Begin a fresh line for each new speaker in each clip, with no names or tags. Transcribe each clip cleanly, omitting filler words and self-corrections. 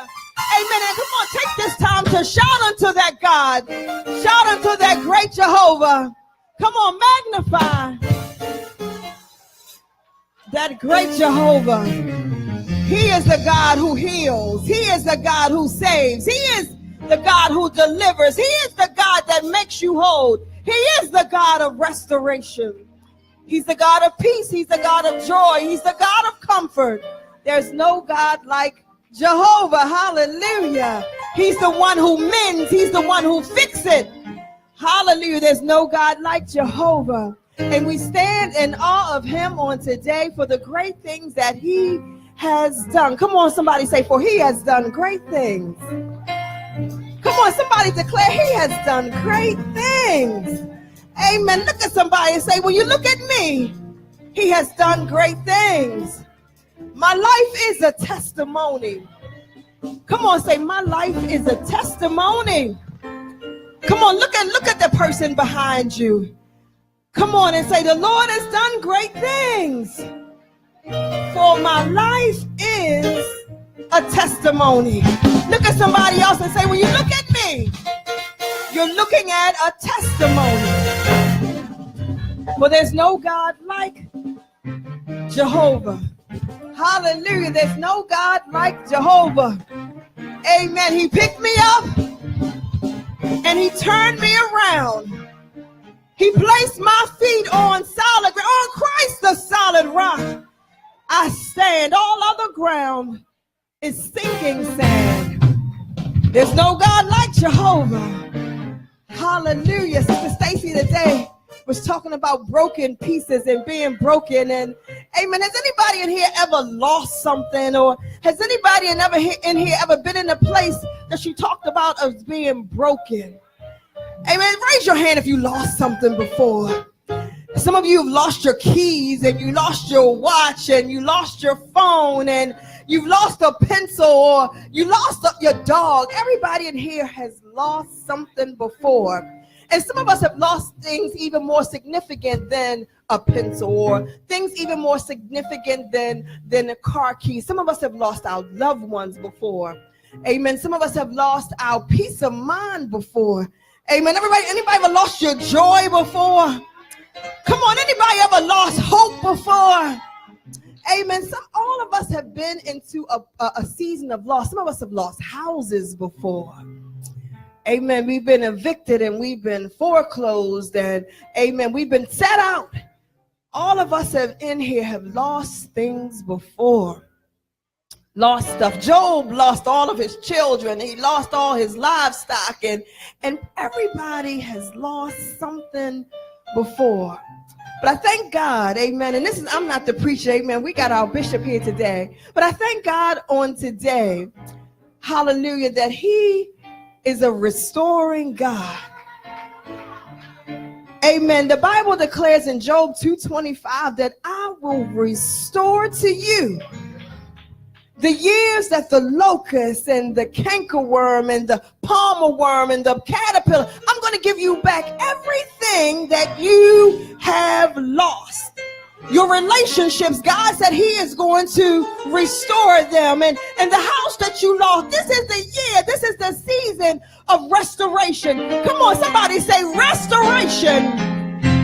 Amen. And come on, take this time to shout unto that God. Shout unto that great Jehovah. Come on, magnify that great Jehovah. He is the God who heals. He is the God who saves. He is the God who delivers. He is the God that makes you whole. He is the God of restoration. He's the God of peace. He's the God of joy. He's the God of comfort. There's no God like Jehovah. Hallelujah. He's the one who mends. He's the one who fixes. Hallelujah. There's no God like Jehovah. And we stand in awe of him on today for the great things that he has done. Come on, somebody say, for he has done great things. Come on, somebody declare he has done great things. Amen. Look at somebody and say, when you look at me, he has done great things. My life is a testimony. Come on, say, my life is a testimony. Come on, look at the person behind you. Come on and say, the Lord has done great things. For my life is a testimony. Look at somebody else and say, when you look at me, you're looking at a testimony. For there's no God like Jehovah. Hallelujah. There's no God like Jehovah. Amen. He picked me up and he turned me around. He placed my feet on solid ground, on Christ the solid rock. I stand. All other ground is sinking sand. There's no God like Jehovah. Hallelujah. Sister Stacy today was talking about broken pieces and being broken. And amen. Has anybody in here ever lost something? Or has anybody in here ever been in a place that you talked about as being broken? Amen. Raise your hand if you lost something before. Some of you have lost your keys and you lost your watch and you lost your phone and you've lost a pencil or you lost your dog. Everybody in here has lost something before. And some of us have lost things even more significant than a pencil or things even more significant than a car key. Some of us have lost our loved ones before. Amen. Some of us have lost our peace of mind before. Amen. Anybody ever lost your joy before? Come on, anybody ever lost hope before? Amen. All of us have been into a season of loss. Some of us have lost houses before. Amen. We've been evicted and we've been foreclosed and amen. We've been set out. All of us in here have lost things before. Lost stuff. Job lost all of his children. He lost all his livestock and everybody has lost something before. But I thank God, amen. And I'm not the preacher, amen. We got our bishop here today. But I thank God on today, hallelujah, that he is a restoring God. Amen. The Bible declares in Job 2:25 that I will restore to you the years that the locust and the cankerworm and the palmer worm and the caterpillar, I'm going to give you back everything that you have lost. Your relationships, God said he is going to restore them. And the house that you lost, this is the year, this is the season of restoration. Come on, somebody say restoration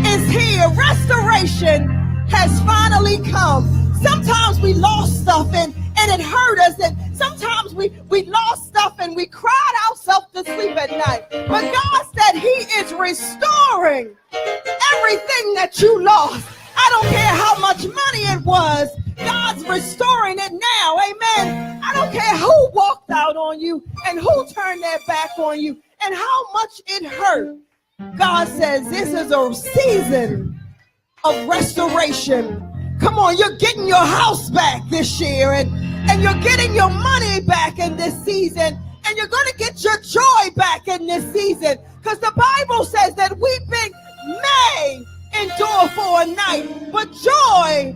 is here. Restoration has finally come. Sometimes we lost stuff and it hurt us, and sometimes we lost stuff and we cried ourselves to sleep at night. But God said he is restoring everything that you lost. I don't care how much money it was, God's restoring it now. Amen. I don't care who walked out on you and who turned their back on you and how much it hurt. God says this is a season of restoration. Come on, you're getting your house back this year and you're getting your money back in this season and you're going to get your joy back in this season, because the Bible says that weeping may endure for a night, but joy,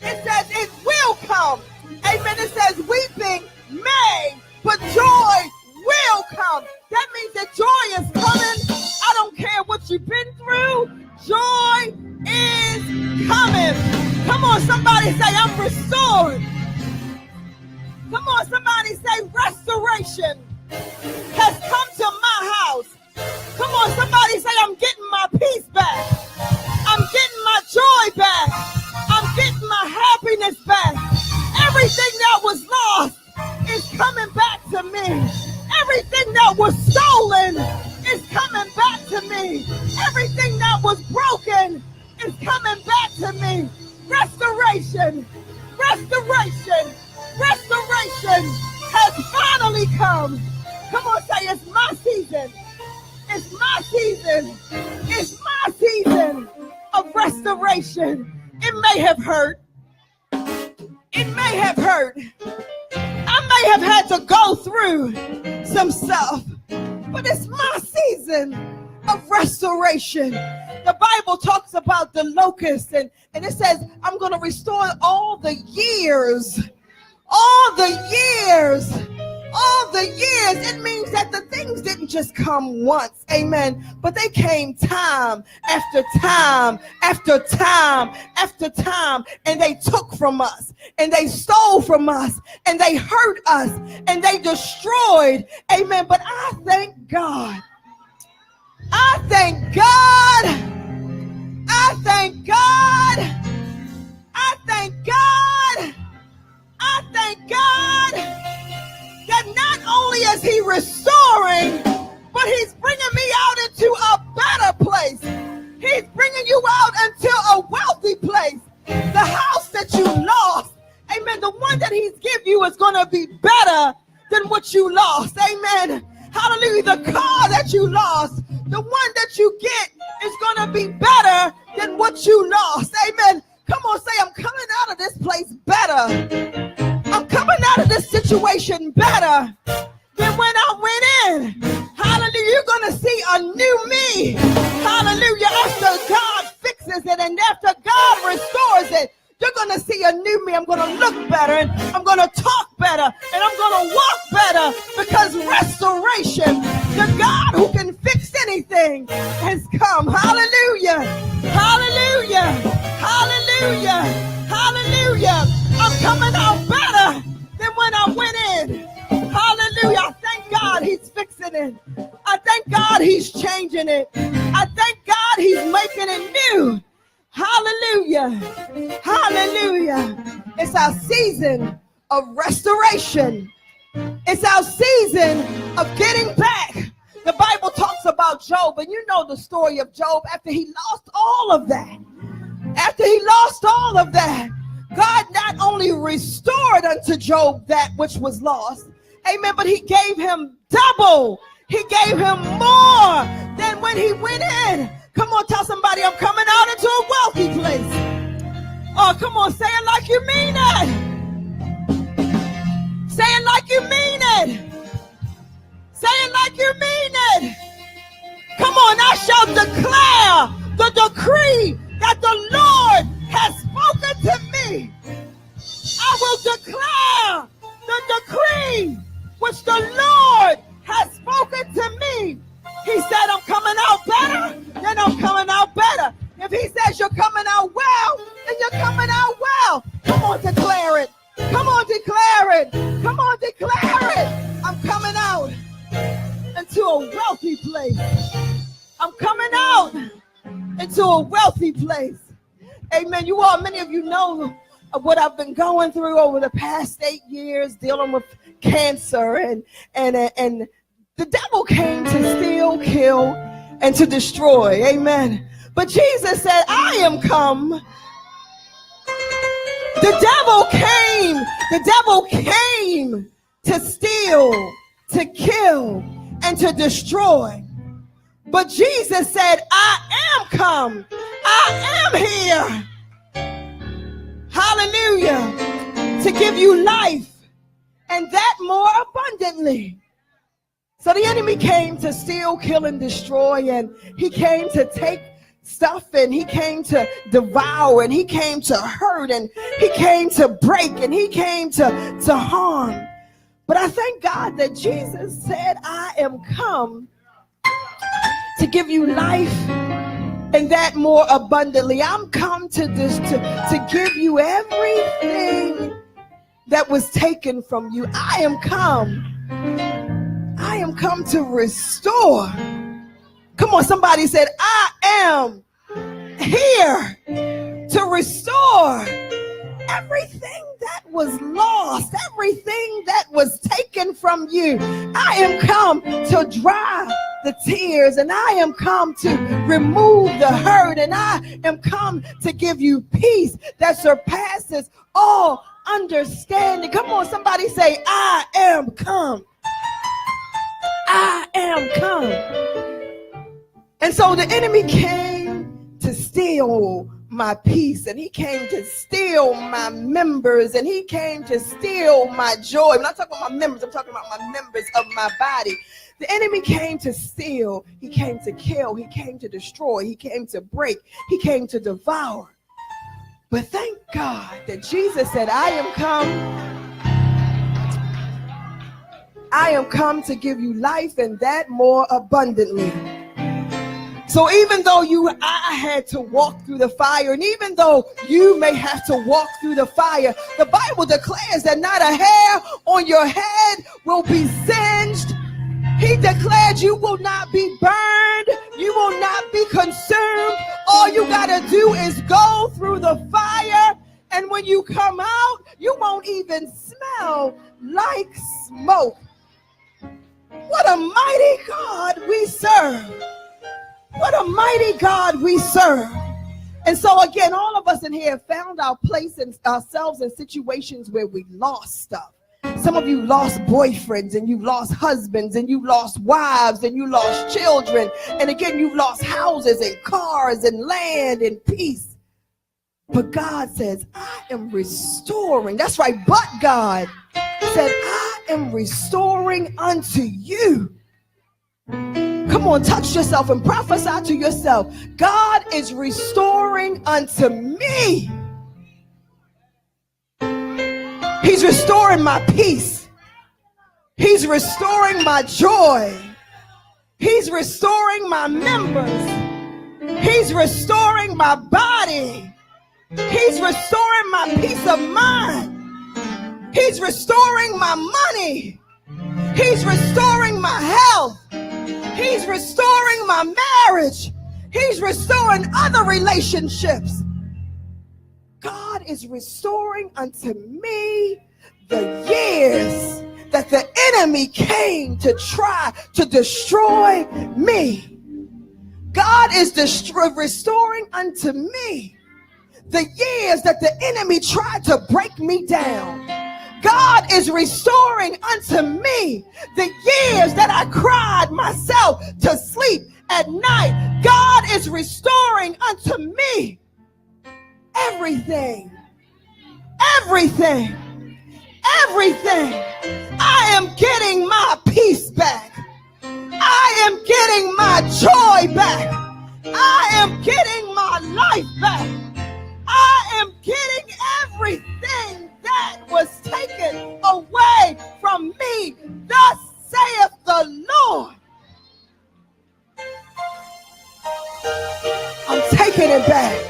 it says it will come. Amen. It says weeping may, but joy will come. That means that joy is coming. I don't care what you've been through. Joy is coming. Come on, somebody say, am restored. Come on, somebody say restoration has come to my house. Come on, somebody say I'm getting my peace back. I'm getting my joy back. I'm getting my happiness back. Everything that was lost is coming back to me. Everything that was stolen is coming back to me. Everything that was broken is coming back to me. Restoration, restoration, restoration has finally come. Come on, say it's my season. It's my season. It's my season of restoration. It may have hurt. It may have hurt. I may have had to go through some stuff, but it's my season of restoration. The Bible talks about the locust, and it says, I'm going to restore all the years. All the years. All the years. It means that the things didn't just come once, amen, but they came time after time after time after time, and they took from us, and they stole from us, and they hurt us, and they destroyed, amen. But I thank God. I thank God. I thank God. I thank God. I thank God that not only is he restoring, but he's bringing me out into a better place. He's bringing you out into a wealthy place. The house that you lost, amen, the one that he's given you is going to be better than what you lost, amen. Hallelujah. The car that you lost, the one that you get is going to be better than what you lost, amen. Come on, say, I'm coming out of this place better. I'm coming out of this situation better than when I went in. Hallelujah. You're going to see a new me. Hallelujah. After God fixes it and after God restores it, you're going to see a new me. I'm going to look better, and I'm going to talk better, and I'm going to walk better, because restoration, the God who can fix anything, has come. Hallelujah. Hallelujah. Hallelujah. Hallelujah. I'm coming out better than when I went in. Hallelujah. I thank God he's fixing it. I thank God he's changing it. I thank God he's making it new. Hallelujah. Hallelujah. It's our season of restoration. It's our season of getting back. The Bible talks about Job, and you know the story of Job. After he lost all of that, God not only restored unto Job that which was lost, amen, but he gave him double. He gave him more than when he went in. Come on, tell somebody, I'm coming out into a wealthy place. Oh, come on, say it like you mean it. Say it like you mean it. Say it like you mean it. Come on, I shall declare the decree that the Lord has spoken to me. I will declare the decree which the Lord has spoken to me. He said, I'm coming out better, then I'm coming out better. If he says you're coming out well, then you're coming out well. Come on, declare it. Come on, declare it. Come on, declare it. I'm coming out into a wealthy place. I'm coming out into a wealthy place. Amen. You all, many of you know of what I've been going through over the past 8 years, dealing with cancer, and the devil came to steal, kill, and to destroy. Amen. But Jesus said, I am come. The devil came to steal, to kill, and to destroy. But Jesus said, I am come. I am here. Hallelujah. To give you life, and that more abundantly. So the enemy came to steal, kill, and destroy, and he came to take stuff, and he came to devour, and he came to hurt, and he came to break, and he came to harm. But I thank God that Jesus said, I am come to give you life and that more abundantly. I'm come to this to give you everything that was taken from you. I am come to restore. Come on, somebody said, I am here to restore everything that was lost, everything that was taken from you. I am come to dry the tears, and I am come to remove the hurt, and I am come to give you peace that surpasses all understanding. Come on, somebody say, I am come. I am come. And so the enemy came to steal my peace, and he came to steal my members, and he came to steal my joy. I'm not talking about my members, I'm talking about my members of my body. The enemy came to steal, he came to kill, he came to destroy, he came to break, he came to devour. But thank God that Jesus said, I am come to give you life, and that more abundantly. So even though I had to walk through the fire, and even though you may have to walk through the fire, the Bible declares that not a hair on your head will be singed. He declared you will not be burned. You will not be consumed. All you got to do is go through the fire, and when you come out, you won't even smell like smoke. What a mighty God we serve. What a mighty God we serve. And so again, all of us in here found our place in ourselves in situations where we lost stuff. Some of you lost boyfriends, and you lost husbands, and you lost wives, and you lost children. And again, you lost houses and cars and land and peace. But God says, I am restoring. That's right. But God said, I am restoring unto you. Come on, touch yourself and prophesy to yourself. God is restoring unto me. He's restoring my peace. He's restoring my joy. He's restoring my members. He's restoring my body. He's restoring my peace of mind. He's restoring my money. He's restoring my health. He's restoring my marriage. He's restoring other relationships. God is restoring unto me the years that the enemy came to try to destroy me. God is restoring unto me the years that the enemy tried to break me down. God is restoring unto me the years that I cried myself to sleep at night. God is restoring unto me everything. Everything. Everything. I am getting my peace back. I am getting my joy back. I am getting my life back. I am getting everything that was taken away from me. Thus saith the Lord. I'm taking it back.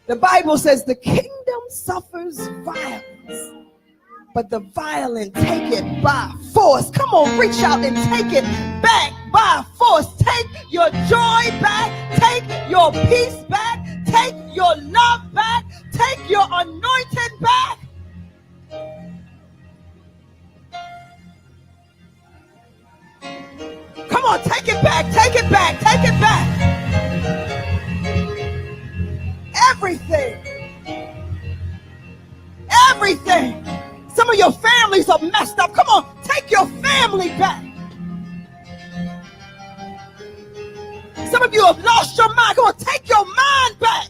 The Bible says the kingdom suffers violence, but the violent take it by force. Come on, reach out and take it back by force. Take your joy back. Take your peace back. Take your love back. Take your anointing back. Come on, take it back. Take it back. Take it back. Everything. Everything. Some of your families are messed up. Come on, take your family back. Some of you have lost your mind. Come on, take your mind back.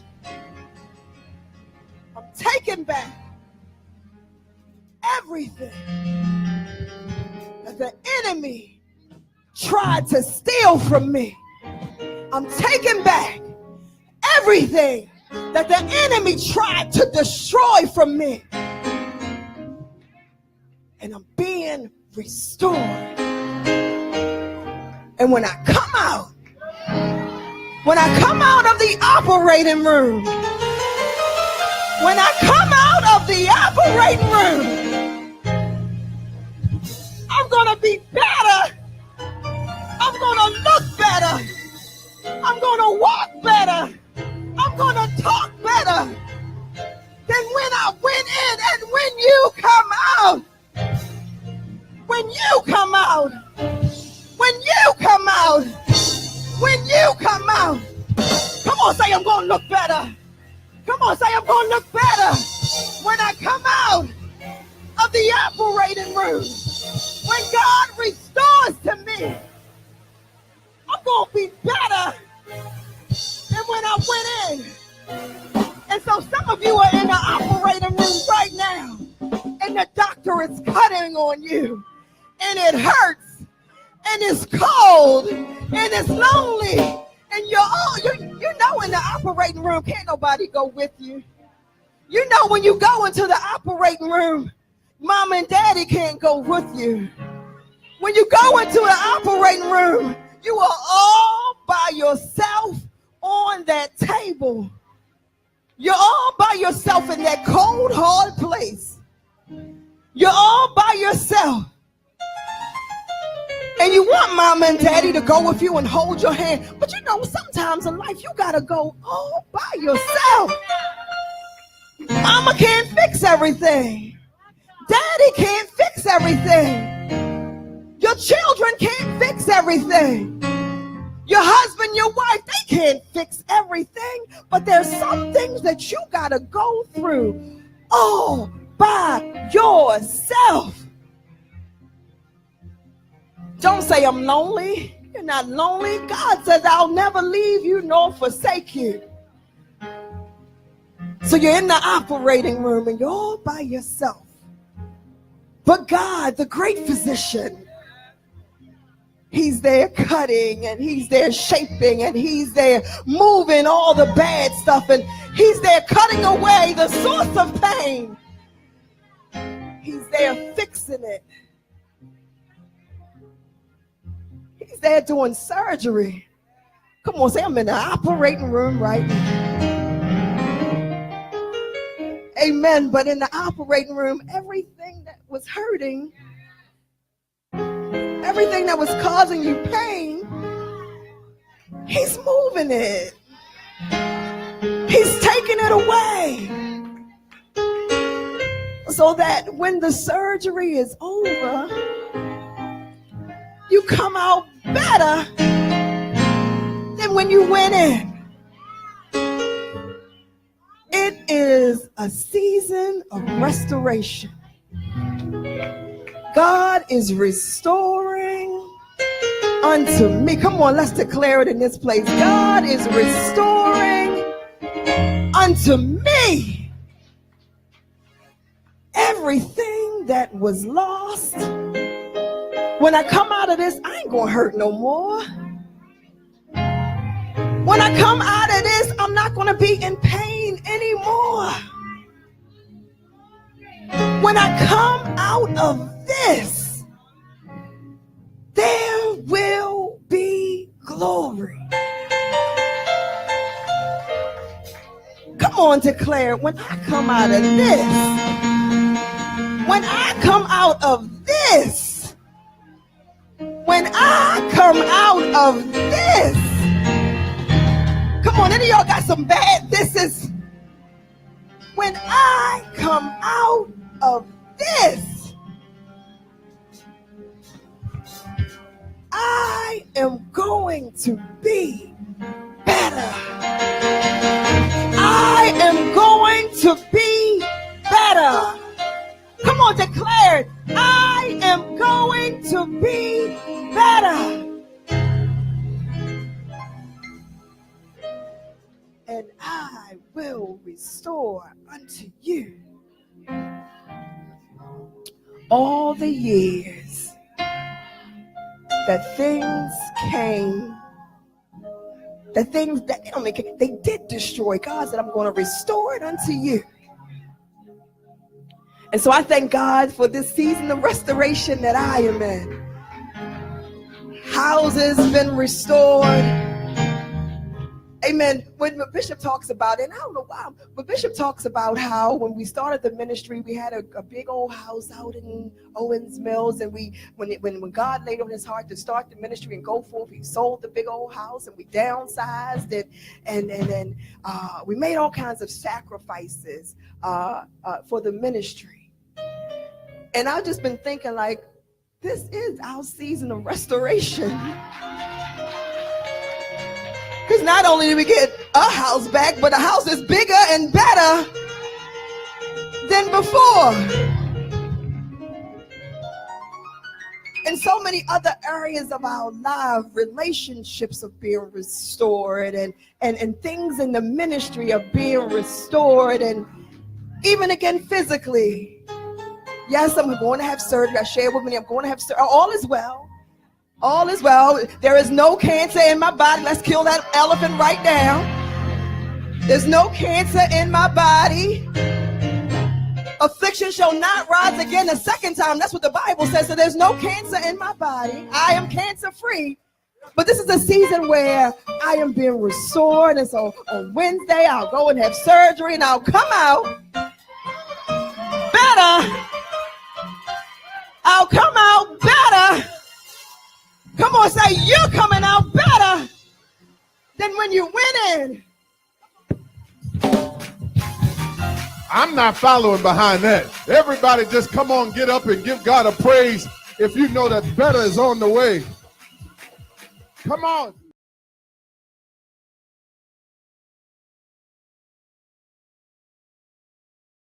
I'm taking back everything that the enemy tried to steal from me. I'm taking back everything that the enemy tried to destroy from me. And I'm being restored. And when I come out, When I come out of the operating room, when I come out of the operating room, I'm going to be better. I'm going to look better. I'm going to walk better. I'm going to talk better than when I went in. And when you come out, when you come out, when you come out, when you come out, come on, say I'm going to look better. Come on, say I'm going to look better when I come out of the operating room. When God restores to me, I'm going to be better than when I went in. And so some of you are in the operating room right now, and the doctor is cutting on you, and it hurts, and it's cold, and it's lonely, and you know in the operating room can't nobody go with you. You know when you go into the operating room, mom and daddy can't go with you. When you go into the operating room, you are all by yourself on that table. You're all by yourself in that cold, hard place. You're all by yourself. And you want mama and daddy to go with you and hold your hand. But you know, sometimes in life, you got to go all by yourself. Mama can't fix everything. Daddy can't fix everything. Your children can't fix everything. Your husband, your wife, they can't fix everything. But there's some things that you got to go through all by yourself. Don't say I'm lonely. You're not lonely. God says I'll never leave you nor forsake you. So you're in the operating room and you're all by yourself. But God, the great physician, he's there cutting and he's there shaping and he's there moving all the bad stuff and he's there cutting away the source of pain. He's there fixing it. He's there doing surgery. Come on, say I'm in the operating room right now. Amen. But in the operating room, everything that was hurting, everything that was causing you pain, he's moving it. He's taking it away. So that when the surgery is over, you come out better than when you went in. It is a season of restoration. God is restoring unto me. Come on, let's declare it in this place. God is restoring unto me everything that was lost. When I come out of this, I ain't gonna hurt no more. When I come out of this, I'm not gonna be in pain anymore. When I come out of this, there will be glory. Come on, declare, when I come out of this, when I come out of this, when I come out of this, come on, any of y'all got some bad thises? When I come out of this, I am going to be better. I am going to be better. Come on, declare it. I am going to be better. And I will restore unto you all the years that things came, the things that they did destroy. God said, I'm going to restore it unto you. And so I thank God for this season of restoration that I am in. Houses been restored. Amen. When Bishop talks about it, and I don't know why, but Bishop talks about how when we started the ministry, we had a big old house out in Owens Mills, and when God laid on his heart to start the ministry and go forth, he sold the big old house, and we downsized it, and we made all kinds of sacrifices for the ministry. And I've just been thinking, like, this is our season of restoration. Because not only did we get a house back, but the house is bigger and better than before. And so many other areas of our life, relationships are being restored, and things in the ministry are being restored, and even again physically. Yes, I'm going to have surgery. I shared with me, I'm going to have surgery. All is well. All is well. There is no cancer in my body. Let's kill that elephant right now. There's no cancer in my body. Affliction shall not rise again the second time. That's what the Bible says. So there's no cancer in my body. I am cancer free. But this is a season where I am being restored. And so on Wednesday, I'll go and have surgery, and I'll come out better. I'll come out better. Come on, say, you're coming out better than when you went in.
I'm not following behind that. Everybody just come on, get up and give God a praise if you know that better is on the way. Come on.